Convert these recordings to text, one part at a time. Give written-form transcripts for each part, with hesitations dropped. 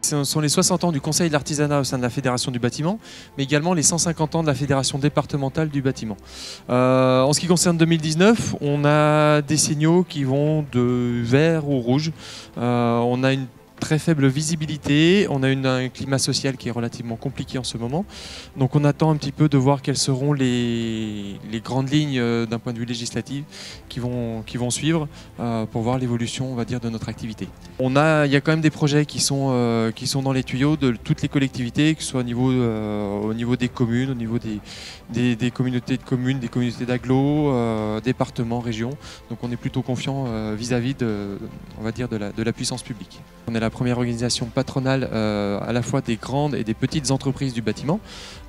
Ce sont les 60 ans du Conseil de l'artisanat au sein de la Fédération du bâtiment, mais également les 150 ans de la Fédération départementale du bâtiment. En ce qui concerne 2019, on a des signaux qui vont de vert au rouge. On a une très faible visibilité, on a un climat social qui est relativement compliqué en ce moment. Donc on attend un petit peu de voir quelles seront les grandes lignes d'un point de vue législatif qui vont suivre pour voir l'évolution, on va dire, de notre activité. Il y a quand même des projets qui sont dans les tuyaux de toutes les collectivités, que ce soit au niveau des communes, au niveau des communautés de communes, des communautés d'agglos, départements, régions. Donc on est plutôt confiant vis-à-vis on va dire, de la puissance publique. On est la première organisation patronale à la fois des grandes et des petites entreprises du bâtiment.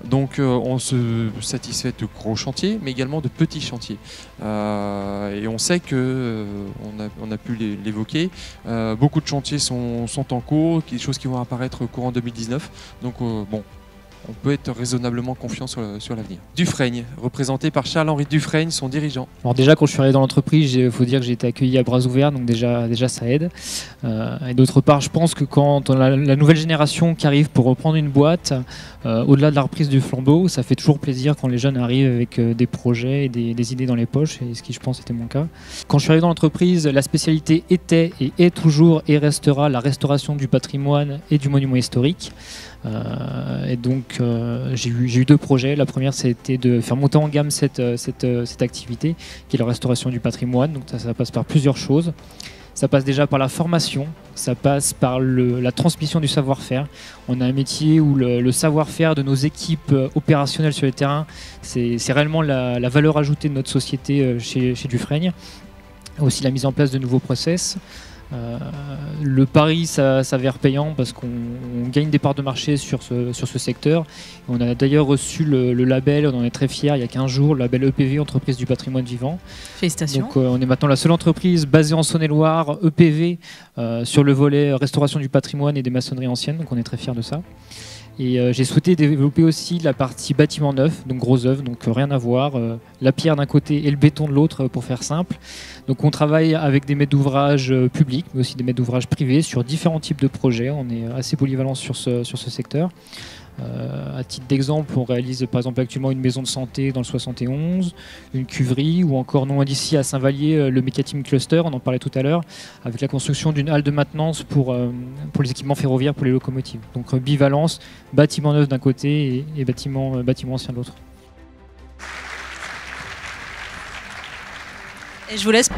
Donc on se satisfait de gros chantiers, mais également de petits chantiers. Et on sait que, on a pu l'évoquer, beaucoup de chantiers sont en cours, des choses qui vont apparaître courant 2019. Donc bon, on peut être raisonnablement confiant sur l'avenir. Dufraigne, représenté par Charles-Henri Dufraigne, son dirigeant. Alors déjà, quand je suis arrivé dans l'entreprise, il faut dire que j'ai été accueilli à bras ouverts, donc déjà ça aide. Et d'autre part, je pense que quand on a la nouvelle génération qui arrive pour reprendre une boîte, au-delà de la reprise du flambeau, ça fait toujours plaisir quand les jeunes arrivent avec des projets et des idées dans les poches, et ce qui, je pense, était mon cas. Quand je suis arrivé dans l'entreprise, la spécialité était et est toujours et restera la restauration du patrimoine et du monument historique. Et donc j'ai eu deux projets. La première, c'était de faire monter en gamme cette activité qui est la restauration du patrimoine. Donc ça passe par plusieurs choses. Ça passe déjà par la formation, ça passe par la transmission du savoir-faire. On a un métier où le savoir-faire de nos équipes opérationnelles sur le terrain, c'est réellement la valeur ajoutée de notre société chez Dufraigne. Aussi la mise en place de nouveaux process. Le pari s'avère payant parce qu'on gagne des parts de marché sur ce secteur. On a d'ailleurs reçu le label, on en est très fiers, il y a 15 jours, le label EPV, Entreprise du patrimoine vivant. Félicitations. Donc on est maintenant la seule entreprise basée en Saône-et-Loire, EPV, sur le volet restauration du patrimoine et des maçonneries anciennes, donc on est très fiers de ça. Et j'ai souhaité développer aussi la partie bâtiment neuf, donc gros œuvre, donc rien à voir, la pierre d'un côté et le béton de l'autre pour faire simple. Donc on travaille avec des maîtres d'ouvrage publics, mais aussi des maîtres d'ouvrage privés sur différents types de projets. On est assez polyvalent sur ce secteur. À titre d'exemple, on réalise par exemple actuellement une maison de santé dans le 71, une cuverie, ou encore non loin d'ici à Saint-Vallier, le Mécatim Cluster, on en parlait tout à l'heure, avec la construction d'une halle de maintenance pour les équipements ferroviaires pour les locomotives. Donc bivalence, bâtiment neuf d'un côté et bâtiment ancien de l'autre. Et je vous laisse.